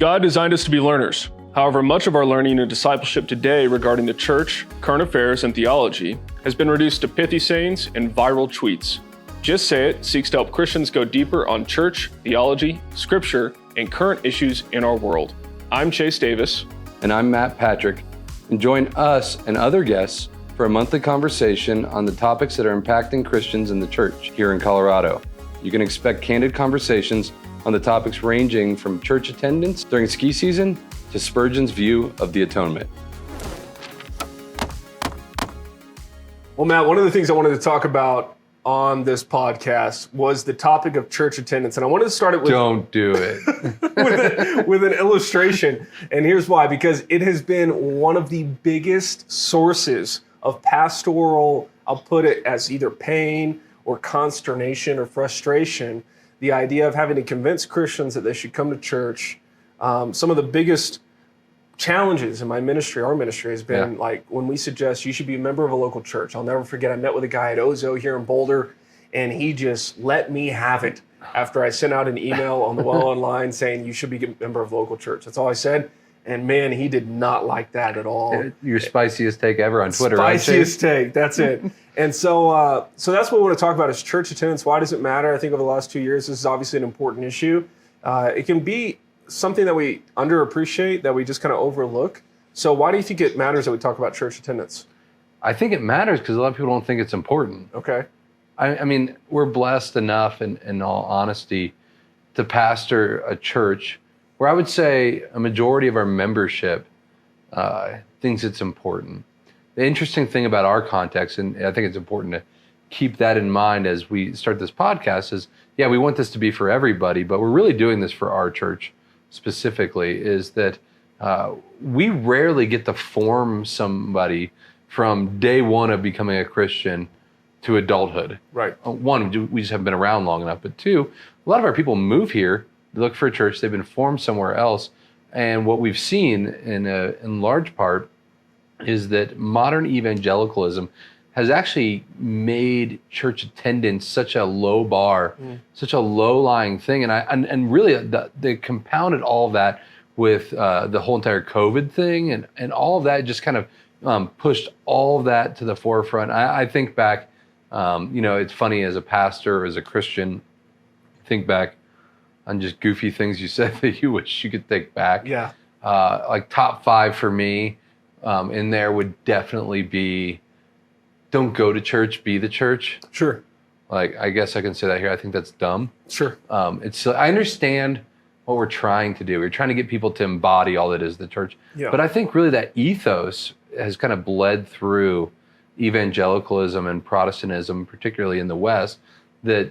God designed us to be learners. However, much of our learning and discipleship today regarding the church, current affairs, and theology has been reduced to pithy sayings and viral tweets. Just Say It seeks to help Christians go deeper on church, theology, scripture, and current issues in our world. I'm Chase Davis. And I'm Matt Patrick. And join us and other guests for a monthly conversation on the topics that are impacting Christians in the church here in Colorado. You can expect candid conversations on the topics ranging from church attendance during ski season to Spurgeon's view of the atonement. Well, Matt, one of the things I wanted to talk about on this podcast was the topic of church attendance. And I wanted to start it with... Don't do it. with an illustration. And here's why. Because it has been one of the biggest sources of pastoral, I'll put it as either pain or consternation or frustration, the idea of having to convince Christians that they should come to church. Some of the biggest challenges in my ministry, our ministry, has been like when we suggest you should be a member of a local church. I'll never forget, I met with a guy at Ozo here in Boulder, and he just let me have it after I sent out an email on the Well Online saying you should be a member of a local church. That's all I said. And man, he did not like that at all. Your spiciest take ever on Twitter, spiciest right? Take, that's it. And so that's what we want to talk about is church attendance. Why does it matter? I think over the last 2 years, this is obviously an important issue. It can be something that we underappreciate, that we just kind of overlook. So why do you think it matters that we talk about church attendance? I think it matters because a lot of people don't think it's important. Okay. I mean, we're blessed enough, in all honesty, to pastor a church where I would say a majority of our membership thinks it's important. The interesting thing about our context, and I think it's important to keep that in mind as we start this podcast, is, yeah, we want this to be for everybody, but we're really doing this for our church specifically, is that we rarely get to form somebody from day one of becoming a Christian to adulthood. Right. One, we just haven't been around long enough, but two, a lot of our people move here, they look for a church, they've been formed somewhere else, and what we've seen in large part is that modern evangelicalism has actually made church attendance such a low bar, such a low-lying thing, and really they compounded all of that with the whole entire COVID thing, and all of that just kind of pushed all of that to the forefront. I think back, it's funny as a pastor, as a Christian, think back on just goofy things you said that you wish you could take back. Yeah. Like top 5 for me in there would definitely be, don't go to church, be the church. Sure. Like, I guess I can say that here. I think that's dumb. Sure. I understand what we're trying to do. We're trying to get people to embody all that is the church. Yeah. But I think really that ethos has kind of bled through evangelicalism and Protestantism, particularly in the West, that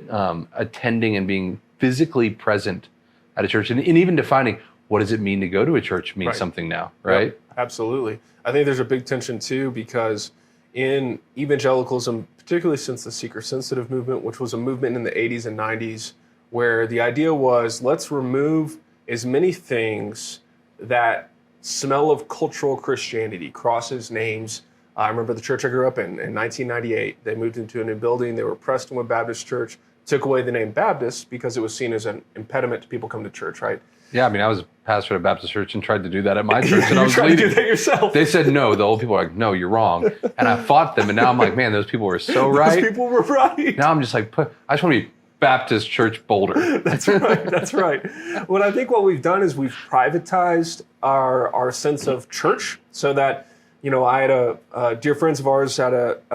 attending and being physically present at a church and even defining what does it mean to go to a church means something now, right? Yep, absolutely. I think there's a big tension too, because in evangelicalism, particularly since the seeker-sensitive movement, which was a movement in the 80s and 90s, where the idea was, let's remove as many things that smell of cultural Christianity, crosses, names. I remember the church I grew up in 1998. They moved into a new building. They were Prestonwood Baptist Church, took away the name Baptist because it was seen as an impediment to people coming to church, right? Yeah, I mean, I was a pastor at a Baptist church and tried to do that at my church, and I was trying leading. to do that yourself. They said no. The old people were like, no, you're wrong. And I fought them, and now I'm like, man, those people were so right. Those people were right. Now I'm just like, I just want to be Baptist Church Boulder. That's right. That's right. Well, I think what we've done is we've privatized our sense of church, so that, I had dear friends of ours at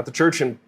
the church, and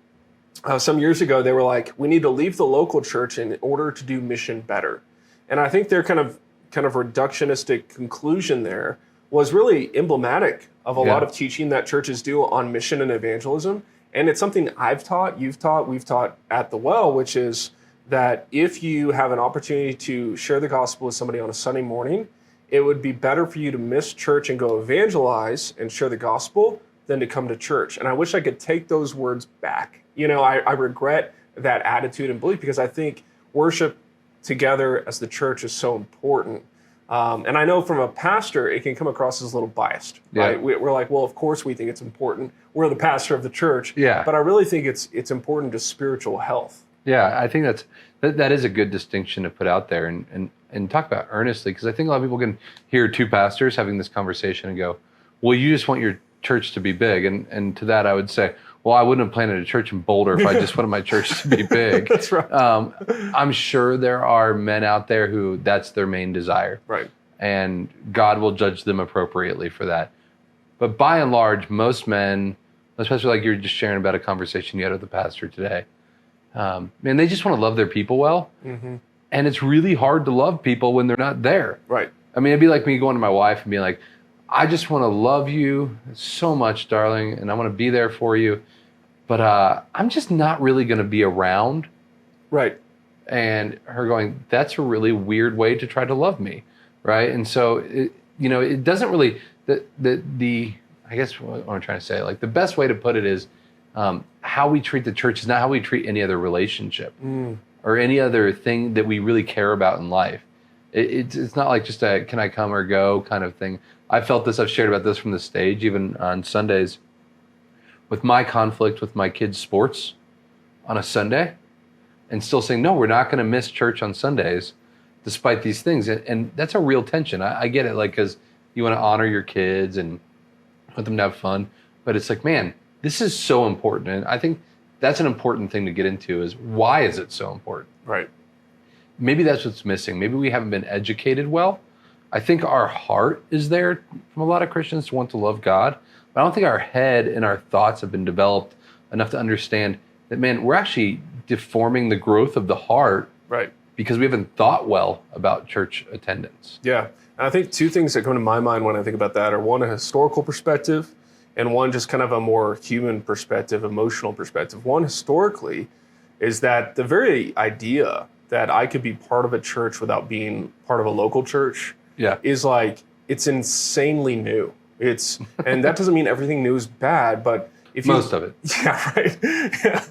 some years ago they were like, we need to leave the local church in order to do mission better. And I think their kind of reductionistic conclusion there was really emblematic of a lot of teaching that churches do on mission and evangelism. And it's something I've taught, you've taught, we've taught at the Well, which is that if you have an opportunity to share the gospel with somebody on a Sunday morning, it would be better for you to miss church and go evangelize and share the gospel than to come to church. And I wish I could take those words back. I regret that attitude and belief, because I think worship together as the church is so important. And I know from a pastor, it can come across as a little biased, right? We're like, well, of course we think it's important. We're the pastor of the church. Yeah. But I really think it's important to spiritual health. Yeah, I think that is a good distinction to put out there. And and talk about earnestly, because I think a lot of people can hear two pastors having this conversation and go, well, you just want your church to be big. And to that, I would say, well, I wouldn't have planted a church in Boulder if I just wanted my church to be big. That's right. I'm sure there are men out there who that's their main desire. Right. And God will judge them appropriately for that. But by and large, most men, especially like you're just sharing about a conversation you had with the pastor today, man, they just want to love their people well. Mm-hmm. And it's really hard to love people when they're not there. Right. I mean, it'd be like me going to my wife and being like, I just want to love you so much, darling, and I want to be there for you. But I'm just not really going to be around. Right. And her going, that's a really weird way to try to love me. Right. And so, it doesn't really, I guess what I'm trying to say, like the best way to put it is how we treat the church is not how we treat any other relationship or any other thing that we really care about in life. It's not like just a can I come or go kind of thing. I felt this, I've shared about this from the stage, even on Sundays, with my conflict with my kids' sports on a Sunday, and still saying, no, we're not going to miss church on Sundays, despite these things. And that's a real tension. I get it, like, because you want to honor your kids and want them to have fun. But it's like, man, this is so important. And I think that's an important thing to get into is why is it so important? Right. Maybe that's what's missing. Maybe we haven't been educated well. I think our heart is there from a lot of Christians to want to love God. But I don't think our head and our thoughts have been developed enough to understand that, man, we're actually deforming the growth of the heart. Right. Because we haven't thought well about church attendance. Yeah. And I think two things that come to my mind when I think about that are one, a historical perspective, and one just kind of a more human perspective, emotional perspective. One, historically, is that the very idea that I could be part of a church without being part of a local church is like, it's insanely new. And that doesn't mean everything new is bad, but most of it. Yeah, right. Yeah.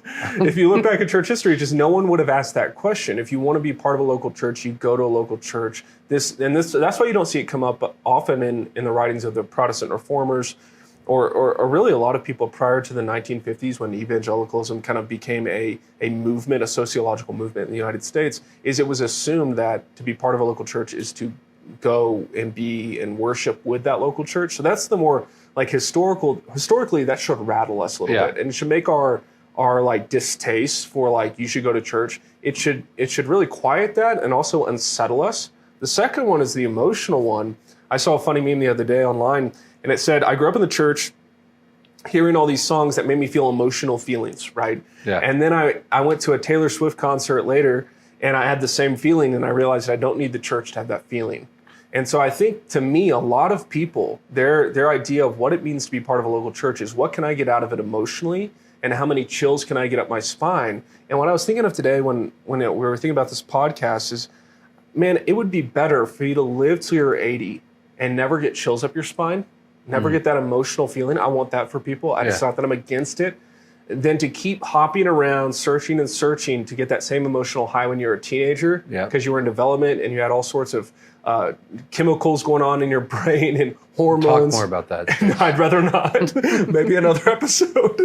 If you look back at church history, just no one would have asked that question. If you want to be part of a local church, you go to a local church. That's why you don't see it come up often in the writings of the Protestant reformers or really a lot of people prior to the 1950s when evangelicalism kind of became a movement, a sociological movement in the United States, is it was assumed that to be part of a local church is to go and be and worship with that local church. So that's the more like historically that should rattle us a little bit, and it should make our like distaste for like you should go to church. It should really quiet that and also unsettle us. The second one is the emotional one. I saw a funny meme the other day online, and it said, I grew up in the church hearing all these songs that made me feel emotional feelings, right? Yeah. And then I went to a Taylor Swift concert later, and I had the same feeling, and I realized I don't need the church to have that feeling. And so I think, to me, a lot of people, their idea of what it means to be part of a local church is what can I get out of it emotionally, and how many chills can I get up my spine? And what I was thinking of today when we were thinking about this podcast is, man, it would be better for you to live till you're 80 and never get chills up your spine, never get that emotional feeling. I want that for people. It's not that I'm against it. Than to keep hopping around, searching and searching to get that same emotional high when you're a teenager, because you were in development and you had all sorts of chemicals going on in your brain and hormones. Talk more about that. No, I'd rather not. Maybe another episode.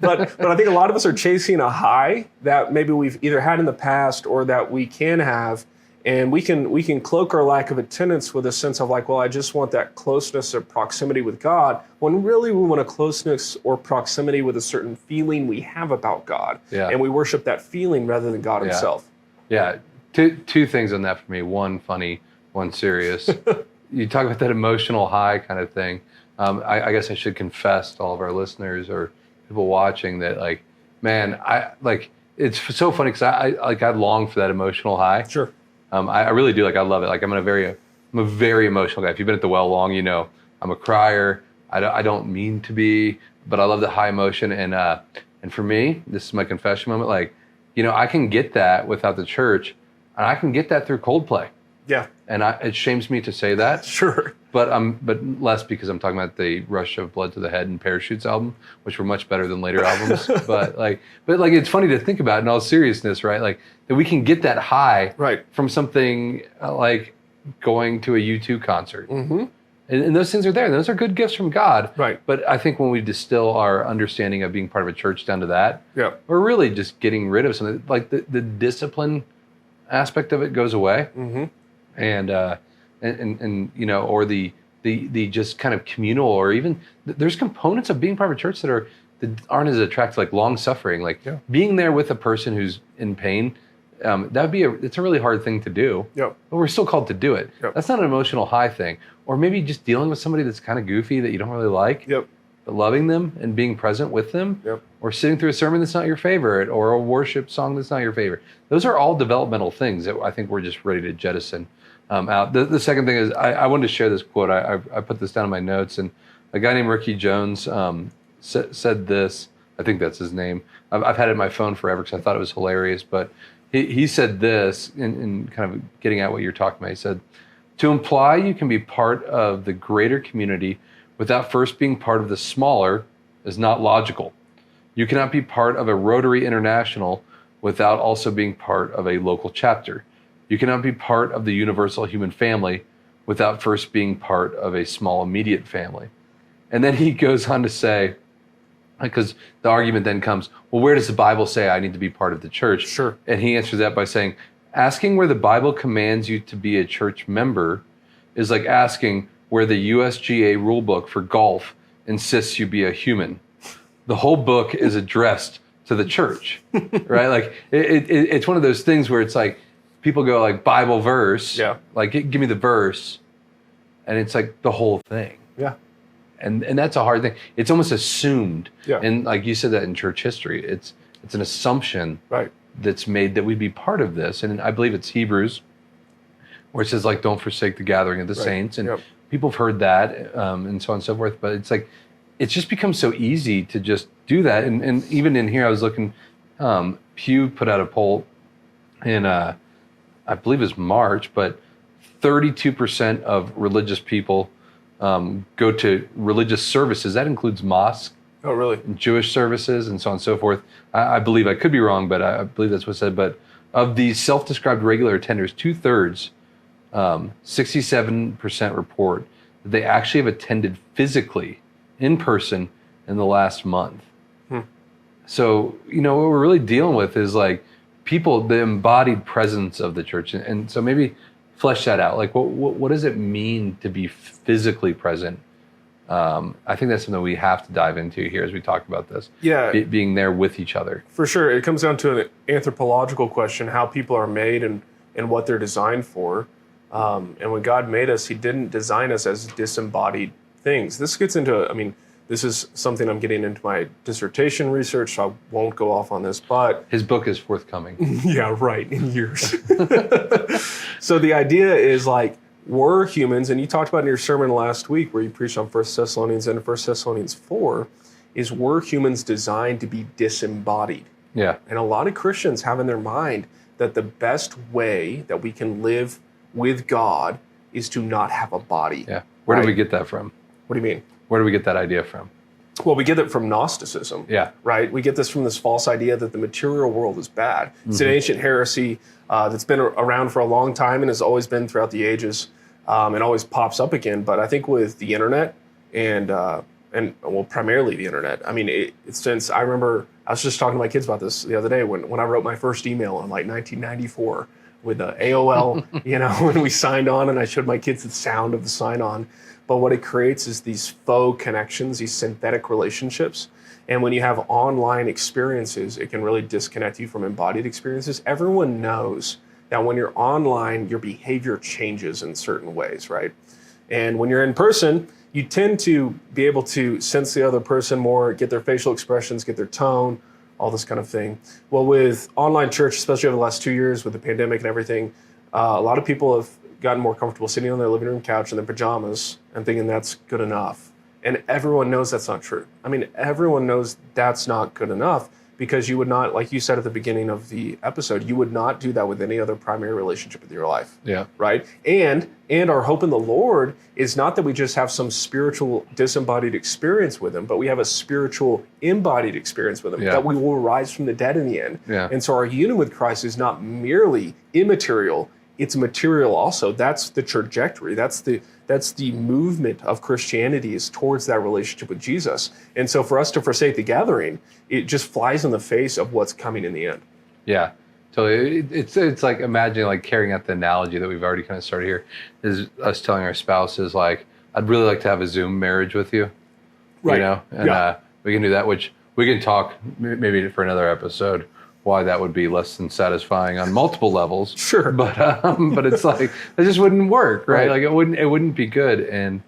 But I think a lot of us are chasing a high that maybe we've either had in the past or that we can have. And we can cloak our lack of attendance with a sense of like, well, I just want that closeness or proximity with God, when really we want a closeness or proximity with a certain feeling we have about God. Yeah. And we worship that feeling rather than God himself. Yeah. Two things on that for me. One funny, one serious. You talk about that emotional high kind of thing. I guess I should confess to all of our listeners or people watching that, like, man, it's so funny because I long for that emotional high. Sure. I really do. Like, I love it. Like, I'm a very emotional guy. If you've been at the well long, you know I'm a crier. I don't mean to be, but I love the high emotion. And for me, this is my confession moment. Like, I can get that without the church, and I can get that through Coldplay. Yeah. And it shames me to say that. Sure. But less because I'm talking about the Rush of Blood to the Head and Parachutes album, which were much better than later albums. But it's funny to think about in all seriousness, right? Like that we can get that high from something like going to a U2 concert. Mm-hmm. And those things are there. Those are good gifts from God. Right. But I think when we distill our understanding of being part of a church down to that, we're really just getting rid of something. Like the discipline aspect of it goes away. Mm-hmm. and you know, or the just kind of communal, or even there's components of being part of a church that aren't as attractive, like long suffering, like being there with a person who's in pain. That would be it's a really hard thing to do. Yep. But we're still called to do it. Yep. That's not an emotional high thing. Or maybe just dealing with somebody that's kind of goofy that you don't really like. Yep. But loving them and being present with them. Yep. Or sitting through a sermon that's not your favorite, or a worship song that's not your favorite. Those are all developmental things that I think we're just ready to jettison out. The second thing is I wanted to share this quote. I put this down in my notes, and a guy named Ricky Jones said this. I think that's his name. I've had it in my phone forever because I thought it was hilarious. But he said this in kind of getting at what you're talking about. He said, "To imply you can be part of the greater community without first being part of the smaller is not logical. You cannot be part of a Rotary International without also being part of a local chapter. You cannot be part of the universal human family without first being part of a small immediate family." And then he goes on to say, because the argument then comes, well, where does the Bible say I need to be part of the church? Sure. And he answers that by saying, asking where the Bible commands you to be a church member is like asking where the USGA rulebook for golf insists you be a human. The whole book is addressed to the church, right? Like it's one of those things where it's like people go like Bible verse, like give me the verse, and it's like the whole thing. Yeah. And that's a hard thing. It's almost assumed. Yeah. And like you said that in church history, it's an assumption that's made that we'd be part of this. And I believe it's Hebrews where it says like, don't forsake the gathering of the saints. And people have heard that and so on and so forth. But it's like, it's just become so easy to just do that. And even in here, I was looking, Pew put out a poll in, I believe it's March, but 32% of religious people go to religious services. That includes mosques. Oh, really? Jewish services and so on and so forth. I believe, I could be wrong, but I believe that's what it said. But of these self-described regular attenders, 2/3, 67% report that they actually have attended physically in person in the last month. So, you know, what we're really dealing with is like people, the embodied presence of the church. And so maybe flesh that out. Like, what does it mean to be physically present? I think that's something we have to dive into here as we talk about this. Yeah. Being there with each other. For sure. It comes down to an anthropological question, how people are made and what they're designed for. And when God made us, he didn't design us as disembodied things. This gets into, I mean, this is something I'm getting into my dissertation research, so I won't go off on this, but... His book is forthcoming. Yeah, right, in years. So the idea is like, we're humans, and you talked about in your sermon last week where you preached on 1 Thessalonians and 1 Thessalonians 4, is we're humans designed to be disembodied. Yeah. And a lot of Christians have in their mind that the best way that we can live with God is to not have a body. Yeah. Where do we get that from? What do you mean? Where do we get that idea from? Well, we get it from Gnosticism. Yeah. Right? We get this from this false idea that the material world is bad. It's an ancient heresy that's been around for a long time and has always been throughout the ages and always pops up again. But I think with the internet and well, primarily the internet, I mean, since I remember, I was just talking to my kids about this the other day when I wrote my first email in like 1994 with AOL, you know, when we signed on and I showed my kids the sound of the sign on. But what it creates is these faux connections, these synthetic relationships. And when you have online experiences, it can really disconnect you from embodied experiences. Everyone knows that when you're online, your behavior changes in certain ways, right? And when you're in person, you tend to be able to sense the other person more, get their facial expressions, get their tone, all this kind of thing. Well, with online church, especially over the last 2 years with the pandemic and everything, a lot of people have gotten more comfortable sitting on their living room couch in their pajamas and thinking that's good enough. And everyone knows that's not true. I mean, everyone knows that's not good enough because you would not, like you said at the beginning of the episode, you would not do that with any other primary relationship in your life. Yeah. Right? And our hope in the Lord is not that we just have some spiritual disembodied experience with him, but we have a spiritual embodied experience with him, that we will rise from the dead in the end. Yeah. And so our union with Christ is not merely immaterial, it's material also. That's the trajectory. That's the movement of Christianity is towards that relationship with Jesus. And so for us to forsake the gathering, it just flies in the face of what's coming in the end. Yeah. Totally. It's like imagining like carrying out the analogy that we've already kind of started here is us telling our spouses like, I'd really like to have a Zoom marriage with you. Right. You know, and we can do that, which we can talk maybe for another episode why that would be less than satisfying on multiple levels. Sure. But it's like it just wouldn't work, right? Like it wouldn't be good. And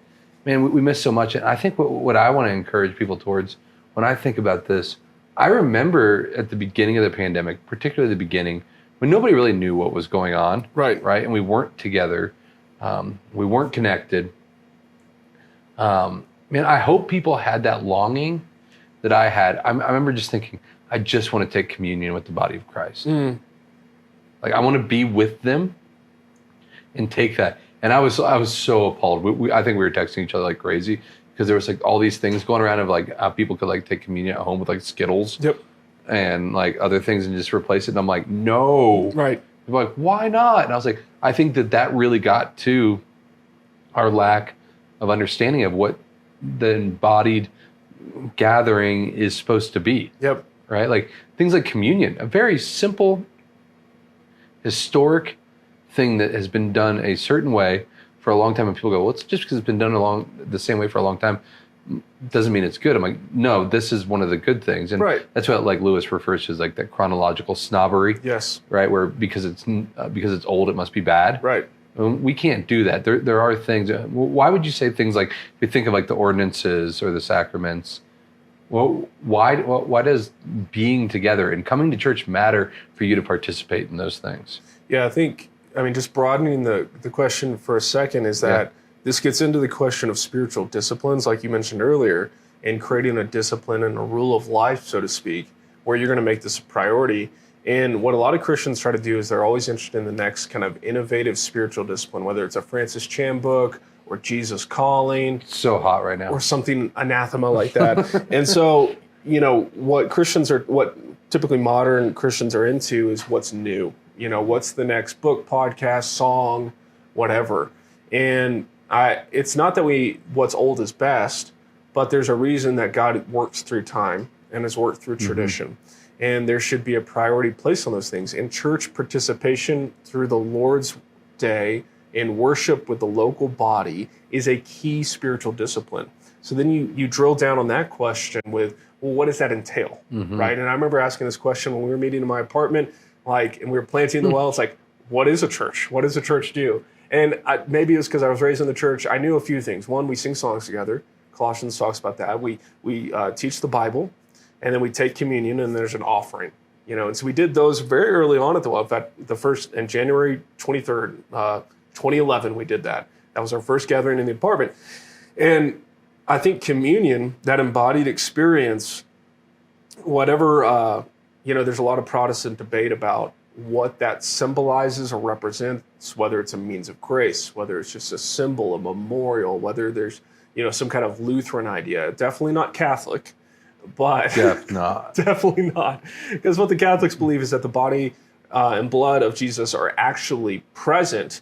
man, we miss so much. And I think what I want to encourage people towards when I think about this, I remember at the beginning of the pandemic, particularly the beginning, when nobody really knew what was going on, Right. and we weren't together, we weren't connected. Man, I hope people had that longing that I had. I remember just thinking, I just want to take communion with the body of Christ. Like I want to be with them and take that. And I was so appalled. I think we were texting each other like crazy because there was like all these things going around of like how people could like take communion at home with like Skittles. Yep. And like other things and just replace it. And I'm like, no. Right. They're like, why not? And I was like, I think that really got to our lack of understanding of what the embodied gathering is supposed to be. Yep. Right? Like things like communion, a very simple, historic thing that has been done a certain way for a long time. And people go, well, it's just because it's been done the same way for a long time doesn't mean it's good. I'm like, no, this is one of the good things. And that's what like Lewis refers to as like that chronological snobbery. Yes. Right? Where because it's old, it must be bad. Right. We can't do that. There are things. Why would you say things like, if you think of like the ordinances or the sacraments, well, why does being together and coming to church matter for you to participate in those things? Yeah, just broadening the question for a second is that this gets into the question of spiritual disciplines, like you mentioned earlier, and creating a discipline and a rule of life, so to speak, where you're going to make this a priority. And what a lot of Christians try to do is they're always interested in the next kind of innovative spiritual discipline, whether it's a Francis Chan book or Jesus Calling. It's so hot right now. Or something anathema like that. And so, what typically modern Christians are into is what's new. What's the next book, podcast, song, whatever. And it's not that what's old is best, but there's a reason that God works through time and has worked through tradition. And there should be a priority placed on those things. And church participation through the Lord's Day in worship with the local body is a key spiritual discipline. So then you drill down on that question with, well, what does that entail, right? And I remember asking this question when we were meeting in my apartment, and we were planting the well. It's like, what is a church? What does a church do? And maybe it was because I was raised in the church. I knew a few things. One, we sing songs together. Colossians talks about that. We teach the Bible, and then we take communion, and there's an offering. And so we did those very early on at the well. In fact, the first, in January 23rd, 2011, we did that. That was our first gathering in the apartment. And I think communion, that embodied experience, whatever, there's a lot of Protestant debate about what that symbolizes or represents, whether it's a means of grace, whether it's just a symbol, a memorial, whether there's, some kind of Lutheran idea. Definitely not Catholic, but definitely not. Because what the Catholics believe is that the body and blood of Jesus are actually present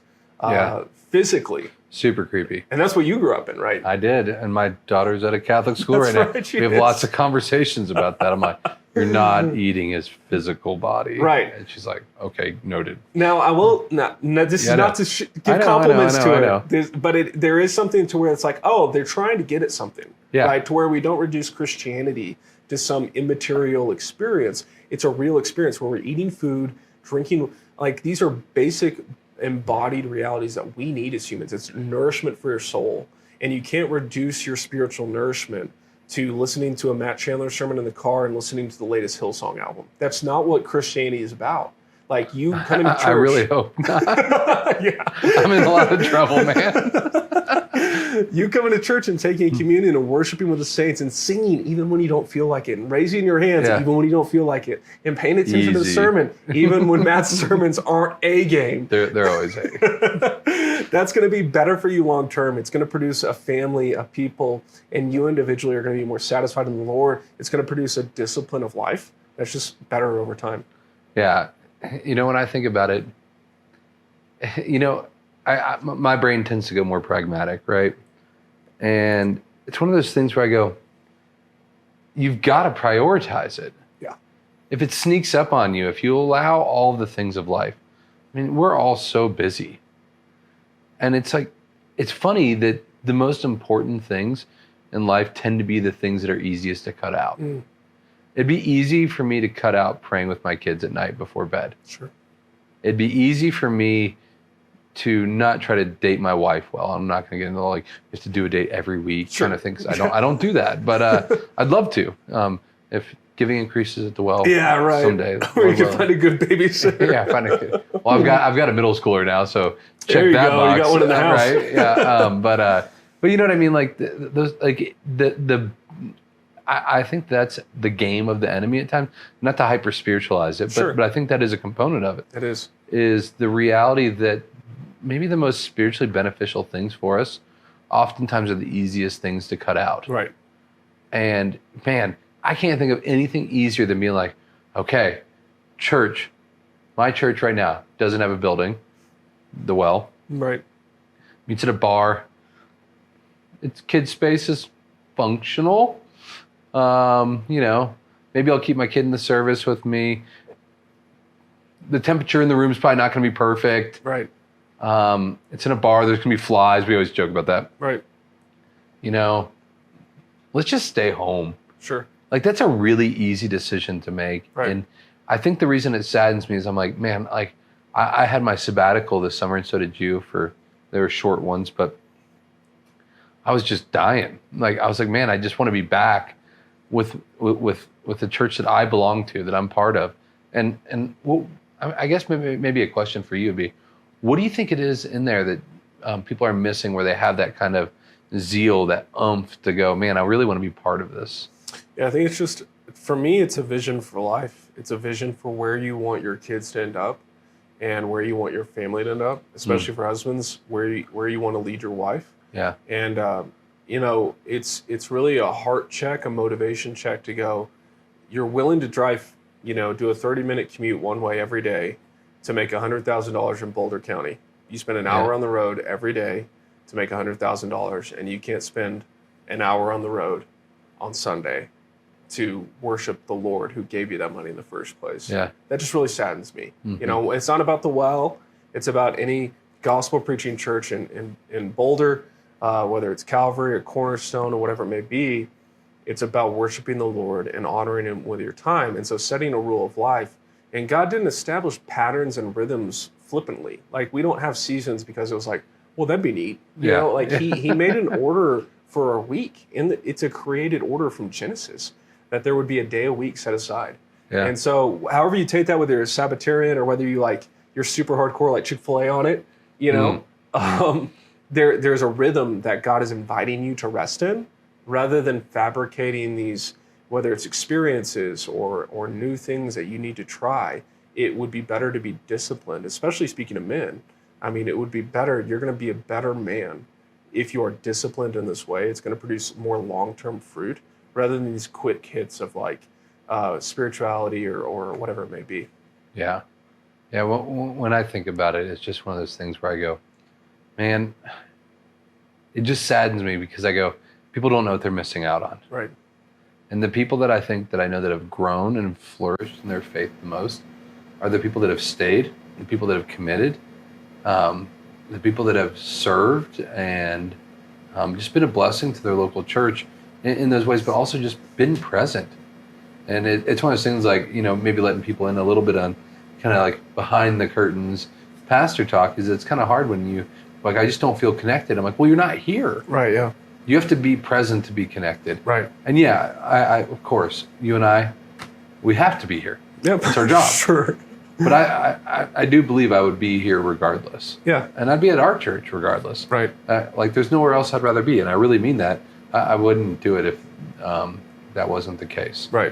physically. Super creepy. And that's what you grew up in, right? I did. And my daughter's at a Catholic school right now. We have lots of conversations about that. I'm like, you're not eating his physical body. Right. And she's like, okay, noted. Now, I will, this is not to give compliments to it, but there is something to where it's like, oh, they're trying to get at something, right? To where we don't reduce Christianity to some immaterial experience. It's a real experience where we're eating food, drinking, like these are basic embodied realities that we need as humans. It's nourishment for your soul. And you can't reduce your spiritual nourishment to listening to a Matt Chandler sermon in the car and listening to the latest Hillsong album. That's not what Christianity is about. Like you come into church. I really hope not. I'm in a lot of trouble, man. You come into church and taking communion and worshiping with the saints and singing even when you don't feel like it, and raising your hands even when you don't feel like it, and paying attention to the sermon even when Matt's sermons aren't A game. They're always A. That's going to be better for you long term. It's going to produce a family of people, and you individually are going to be more satisfied in the Lord. It's going to produce a discipline of life that's just better over time. Yeah. When I think about it, my brain tends to go more pragmatic, right? And it's one of those things where I go, you've got to prioritize it. Yeah. if it sneaks up on you, if you allow all the things of life, I mean, we're all so busy. And it's like, it's funny that the most important things in life tend to be the things that are easiest to cut out. It'd be easy for me to cut out praying with my kids at night before bed. Sure. It'd be easy for me to not try to date my wife well. I'm not going to get into like, you have to do a date every week kind of things. I don't do that, but I'd love to. If giving increases at the well, someday. Or you can find a good babysitter. Yeah, find a good. Well, I've got a middle schooler now, so check there you that go. box. You got one in the house, right? Yeah, but you know what I mean? Like those, like I think that's the game of the enemy at times. Not to hyper spiritualize it, but I think that is a component of it. It is the reality that maybe the most spiritually beneficial things for us oftentimes are the easiest things to cut out. Right. And man, I can't think of anything easier than being like, okay, church, my church right now doesn't have a building, the well. Right. Meets at a bar. Its kid space is functional. Maybe I'll keep my kid in the service with me. The temperature in the room is probably not going to be perfect. Right. It's in a bar. There's going to be flies. We always joke about that. Right. Let's just stay home. Sure. Like, that's a really easy decision to make. Right. And I think the reason it saddens me is I'm like, man, like I had my sabbatical this summer, and so did you. They were short ones, but I was just dying. Like, I was like, man, I just want to be back with the church that I belong to, that I'm part of. And well, I guess maybe a question for you would be, what do you think it is in there that people are missing, where they have that kind of zeal, that oomph to go, man, I really want to be part of this? Yeah, I think it's just, for me, it's a vision for life. It's a vision for where you want your kids to end up and where you want your family to end up, especially for husbands, where you want to lead your wife. Yeah. And, it's really a heart check, a motivation check to go, you're willing to drive, do a 30-minute commute one way every day to make $100,000 in Boulder County. You spend an hour on the road every day to make $100,000, and you can't spend an hour on the road on Sunday to worship the Lord who gave you that money in the first place. Yeah. That just really saddens me. It's not about the well. It's about any gospel preaching church in Boulder, whether it's Calvary or Cornerstone or whatever it may be. It's about worshiping the Lord and honoring Him with your time. And so setting a rule of life. And God didn't establish patterns and rhythms flippantly. Like, we don't have seasons because it was like, well, that'd be neat. He made an order for a week. It's a created order from Genesis that there would be a day a week set aside. Yeah. And so however you take that, whether you're a Sabbatarian or whether you're super hardcore like Chick-fil-A on it, there's a rhythm that God is inviting you to rest in, rather than fabricating these, whether it's experiences or new things that you need to try. It would be better to be disciplined, especially speaking of men. I mean, it would be better. You're going to be a better man if you are disciplined in this way. It's going to produce more long-term fruit rather than these quick hits of spirituality or whatever it may be. Yeah. Yeah. Well, when I think about it, it's just one of those things where I go, man, it just saddens me, because I go, people don't know what they're missing out on. Right. And the people that I know that have grown and flourished in their faith the most are the people that have stayed, the people that have committed, the people that have served and just been a blessing to their local church in those ways, but also just been present. And it's one of those things like, maybe letting people in a little bit on kind of like behind the curtains pastor talk, is it's kind of hard when you, like, I just don't feel connected. I'm like, well, you're not here. Right, yeah. You have to be present to be connected. Right. And yeah, I of course, you and I, we have to be here. Yep. It's our job. Sure. But I do believe I would be here regardless. Yeah. And I'd be at our church regardless. Right. Like, there's nowhere else I'd rather be. And I really mean that. I wouldn't do it if that wasn't the case. Right.